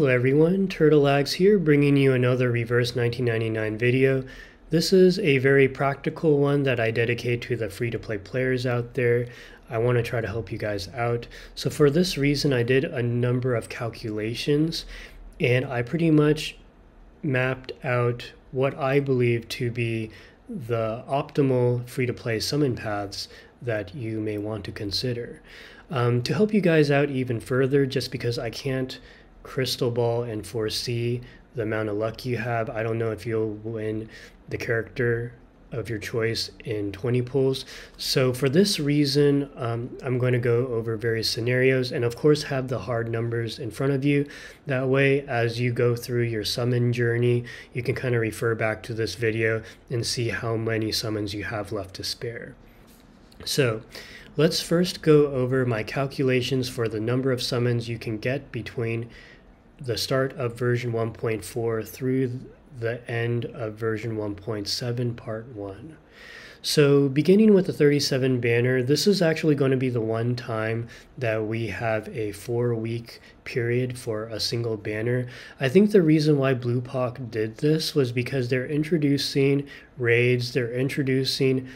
Hello everyone, TurtleLags here, bringing you another Reverse 1999 video. This is a very practical one that I dedicate to the free-to-play players out there. I want to try to help you guys out. So for this reason, I did a number of calculations, and I pretty much mapped out what I believe to be the optimal free-to-play summon paths that you may want to consider. To help you guys out even further, just because I can't crystal ball and foresee the amount of luck you have. I don't know if you'll win the character of your choice in 20 pulls. So for this reason, I'm going to go over various scenarios and of course have the hard numbers in front of you. That way, as you go through your summon journey, you can kind of refer back to this video and see how many summons you have left to spare. So let's first go over my calculations for the number of summons you can get between the start of version 1.4 through the end of version 1.7 part 1. So beginning with the 37 banner, this is actually going to be the one time that we have a 4-week period for a single banner. I think the reason why Bluepock did this was because they're introducing raids, they're introducing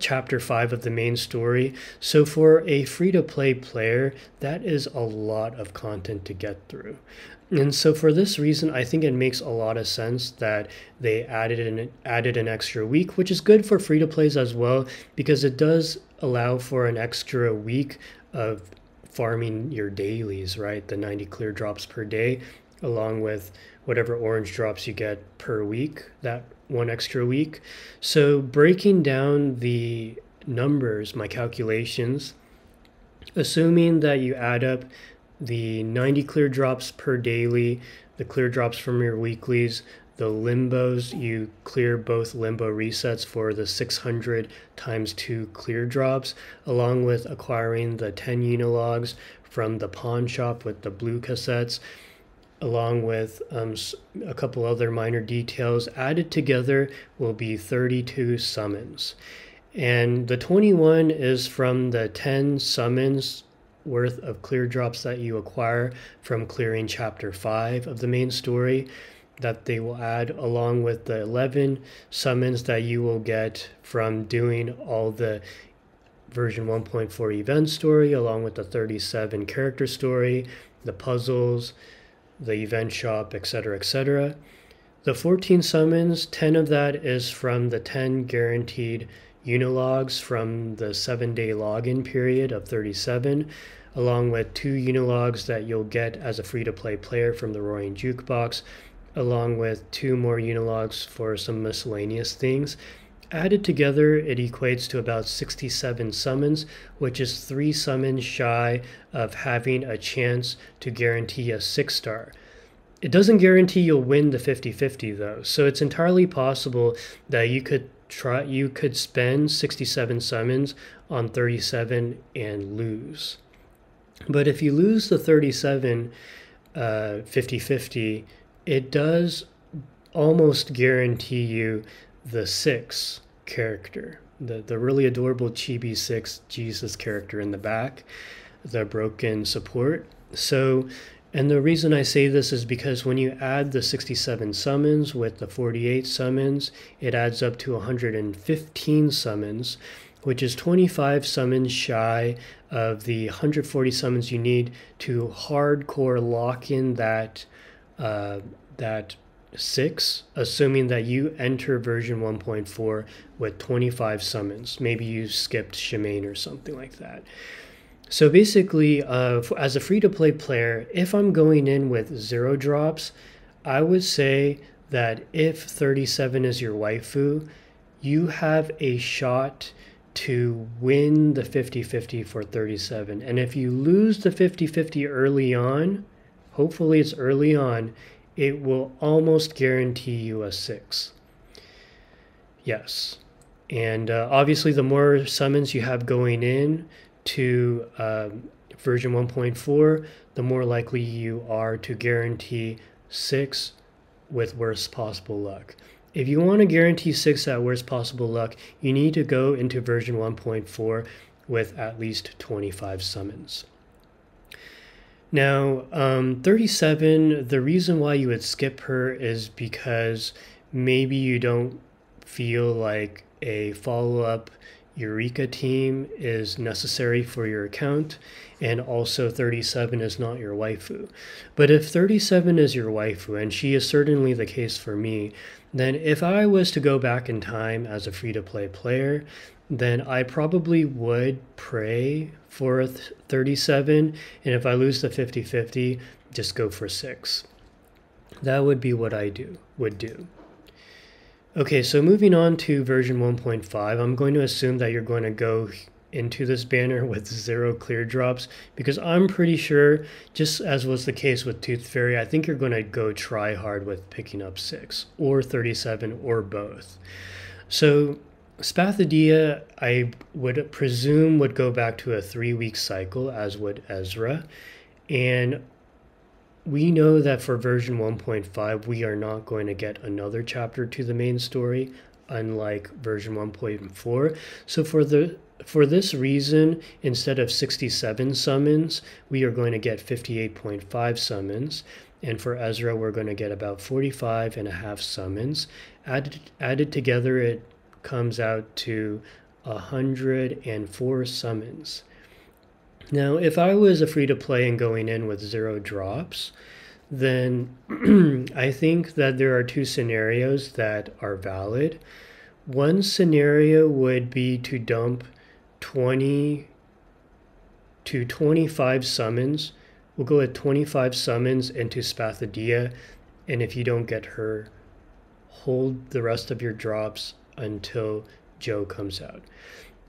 chapter 5 of the main story. So for a free-to-play player, that is a lot of content to get through. And so for this reason, I think it makes a lot of sense that they added an extra week, which is good for free-to-plays as well, because it does allow for an extra week of farming your dailies, right? The 90 clear drops per day, along with whatever orange drops you get per week, that one extra week. So breaking down the numbers, my calculations, assuming that you add up the 90 clear drops per daily, the clear drops from your weeklies, the limbos, you clear both limbo resets for the 600 times 2 clear drops, along with acquiring the 10 unilogs from the pawn shop with the blue cassettes, along with a couple other minor details. Added together will be 32 summons. And the 21 is from the 10 summons worth of clear drops that you acquire from clearing chapter 5 of the main story that they will add, along with the 11 summons that you will get from doing all the version 1.4 event story, along with the 37 character story, the puzzles, the event shop, etc., etc. The 14 summons, 10 of that is from the 10 guaranteed unilogs from the 7-day login period of 37, along with 2 unilogs that you'll get as a free-to-play player from the Roaring Jukebox, along with 2 more unilogs for some miscellaneous things. Added together, it equates to about 67 summons, which is 3 summons shy of having a chance to guarantee a 6-star. It doesn't guarantee you'll win the 50-50 though, so it's entirely possible that you could spend 67 summons on 37 and lose. But if you lose the 37 50-50, it does almost guarantee you the 6 character, the really adorable chibi 6 Jesus character in the back, the broken support. So, and the reason I say this is because when you add the 67 summons with the 48 summons, it adds up to 115 summons, which is 25 summons shy of the 140 summons you need to hardcore lock in that 6, assuming that you enter version 1.4 with 25 summons. Maybe you skipped Shemaine or something like that. So basically, as a free-to-play player, if I'm going in with 0 drops, I would say that if 37 is your waifu, you have a shot to win the 50-50 for 37. And if you lose the 50-50 early on, hopefully it's early on, it will almost guarantee you a 6. Yes. And obviously the more summons you have going in to version 1.4, the more likely you are to guarantee 6 with worst possible luck. If you want to guarantee 6 at worst possible luck, you need to go into version 1.4 with at least 25 summons. Now, 37, the reason why you would skip her is because maybe you don't feel like a follow-up Eureka team is necessary for your account, and also 37 is not your waifu. But if 37 is your waifu, and she is certainly the case for me, then if I was to go back in time as a free-to-play player, then I probably would pray for a 37, and if I lose the 50-50, just go for 6. That would be what I would do. Okay, so moving on to version 1.5, I'm going to assume that you're going to go into this banner with 0 clear drops, because I'm pretty sure, just as was the case with Tooth Fairy, I think you're going to go try hard with picking up 6 or 37 or both. So Spathadia, I would presume, would go back to a 3-week cycle, as would Ezra. And we know that for version 1.5, we are not going to get another chapter to the main story, unlike version 1.4. So for this reason, instead of 67 summons, we are going to get 58.5 summons. And for Ezra, we're going to get about 45.5 summons. Added together, it comes out to 104 summons. Now, if I was a free-to-play and going in with 0 drops, then I think that there are 2 scenarios that are valid. One scenario would be to dump 20 to 25 summons. We'll go with 25 summons into Spathadia, and if you don't get her, hold the rest of your drops until Joe comes out.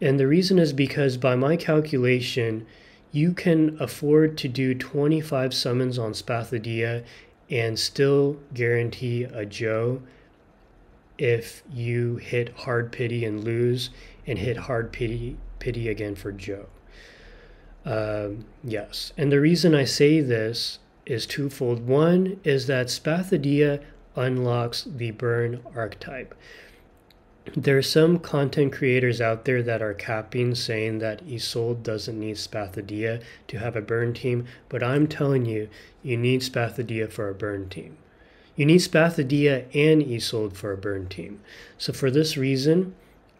And the reason is because by my calculation, you can afford to do 25 summons on Spathadia and still guarantee a Joe if you hit hard pity and lose, and hit hard pity again for Joe. Yes, and the reason I say this is twofold. One is that Spathadia unlocks the burn archetype. There are some content creators out there that are capping, saying that Eold doesn't need Spathadia to have a burn team, but I'm telling you, you need Spathadia for a burn team. You need Spathadia and Eold for a burn team. So for this reason,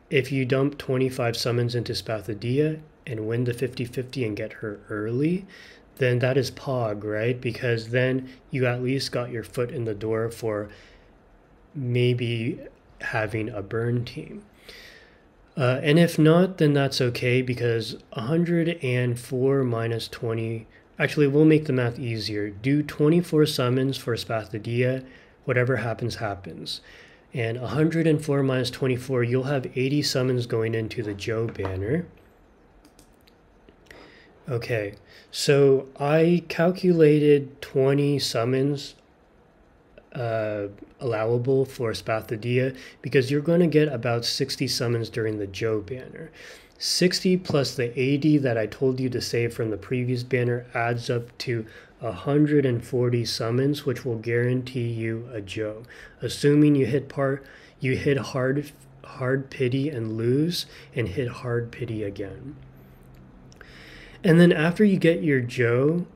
if you dump 25 summons into Spathadia and win the 50-50 and get her early, then that is Pog, right? Because then you at least got your foot in the door for maybe having a burn team. And if not, then that's okay, because 104 minus 20, actually we'll make the math easier. Do 24 summons for Spathadia, whatever happens, happens. And 104 minus 24, you'll have 80 summons going into the Joe banner. Okay, so I calculated 20 summons allowable for Spathadia, because you're going to get about 60 summons during the Joe banner. 60 plus the 80 that I told you to save from the previous banner adds up to 140 summons, which will guarantee you a Joe, assuming you hit hard pity and lose, and hit hard pity again. And then after you get your Joe,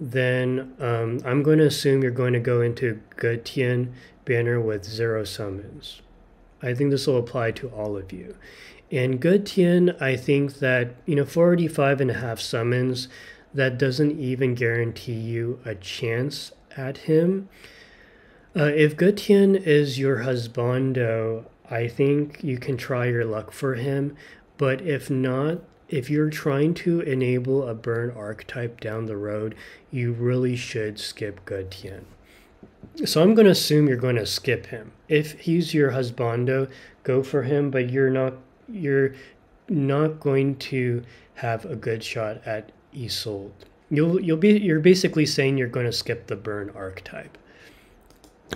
then I'm going to assume you're going to go into Getian banner with 0 summons. I think this will apply to all of you. And Getian, I think that, 45.5 summons, that doesn't even guarantee you a chance at him. If Getian is your husbando, I think you can try your luck for him. But if not, if you're trying to enable a burn archetype down the road, you really should skip Getian. So I'm going to assume you're going to skip him. If he's your husbando, go for him, but you're not going to have a good shot at Eold. You're basically saying you're going to skip the burn archetype.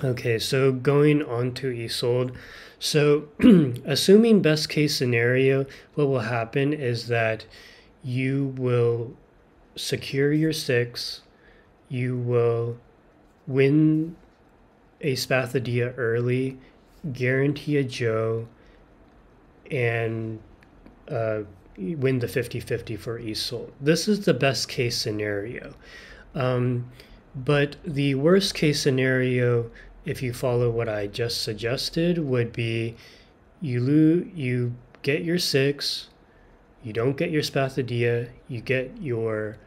Okay, so going on to Eold. So assuming best case scenario, what will happen is that you will secure your 6, you will win a Spathadia early, guarantee a Joe, and win the 50-50 for Eold. This is the best case scenario. But the worst case scenario, if you follow what I just suggested, would be you get your 6, you don't get your Spathadia, you get your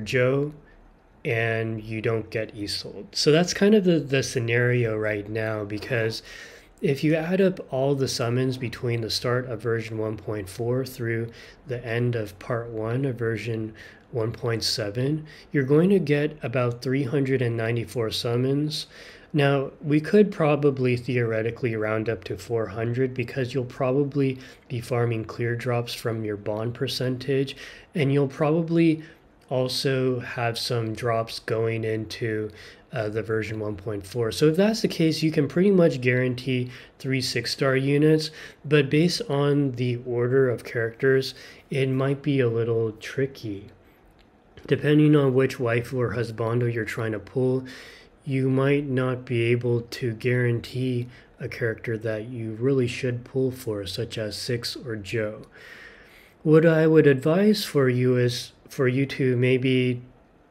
Joe, and you don't get Eold. So that's kind of the scenario right now, because if you add up all the summons between the start of version 1.4 through the end of part 1 of version 1.7, you're going to get about 394 summons. Now, we could probably theoretically round up to 400, because you'll probably be farming clear drops from your bond percentage, and you'll probably also have some drops going into the version 1.4. So if that's the case, you can pretty much guarantee 3 6-star units, but based on the order of characters, it might be a little tricky. Depending on which waifu or husbando you're trying to pull, you might not be able to guarantee a character that you really should pull for, such as 6 or Joe. What I would advise for you is for you to maybe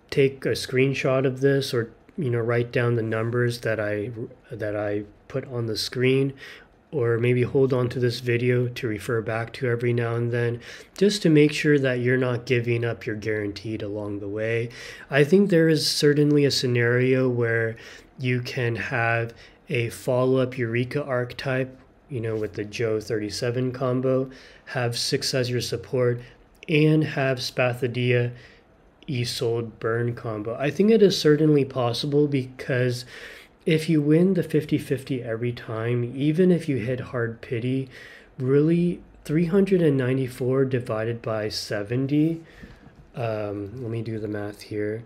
take a screenshot of this, or write down the numbers that I put on the screen, or maybe hold on to this video to refer back to every now and then, just to make sure that you're not giving up your guaranteed along the way. I think there is certainly a scenario where you can have a follow-up Eureka archetype, with the Joe 37 combo, have 6 as your support, and have Spathadia Eold burn combo. I think it is certainly possible, because if you win the 50-50 every time, even if you hit hard pity, really 394 divided by 70, let me do the math here,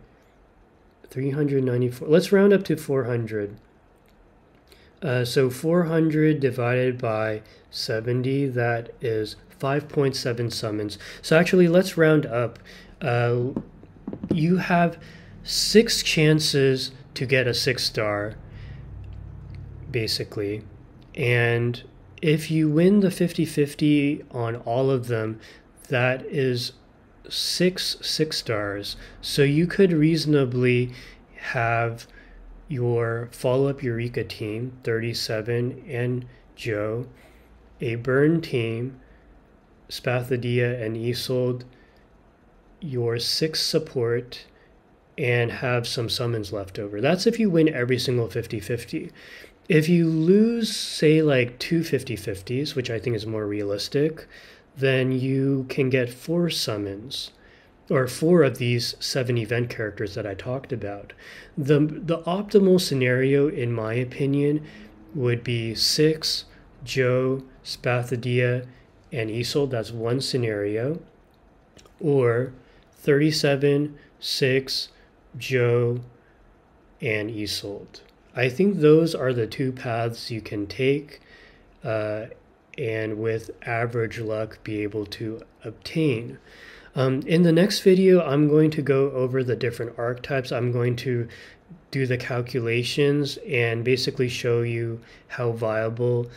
394, let's round up to 400. So 400 divided by 70, that is 5.7 summons. So actually, let's round up. You have 6 chances to get a 6-star, basically. And if you win the 50-50 on all of them, that is 6 6-stars. So you could reasonably have your follow-up Eureka team, 37 and Joe, a burn team, Spathadia and Eold, your 6 support, and have some summons left over. That's if you win every single 50-50. If you lose, say, like 2 50-50s, which I think is more realistic, then you can get 4 summons, or 4 of these 7 event characters that I talked about. The optimal scenario, in my opinion, would be 6, Joe, Spathadia, and Eold. That's one scenario. Or 37, 6, Joe, and Eold. I think those are the 2 paths you can take, and with average luck be able to obtain. In the next video, I'm going to go over the different archetypes. I'm going to do the calculations and basically show you how viable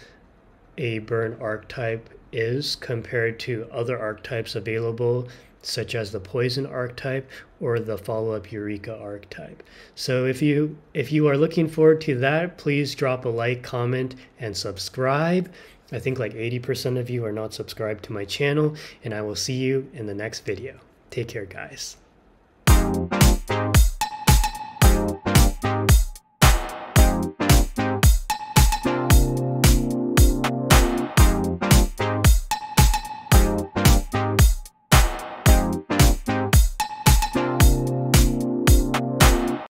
a burn archetype is compared to other archetypes available, such as the poison archetype or the follow-up Eureka archetype. So if you are looking forward to that, please drop a like, comment, and subscribe. I think like 80% of you are not subscribed to my channel, and I will see you in the next video. Take care, guys.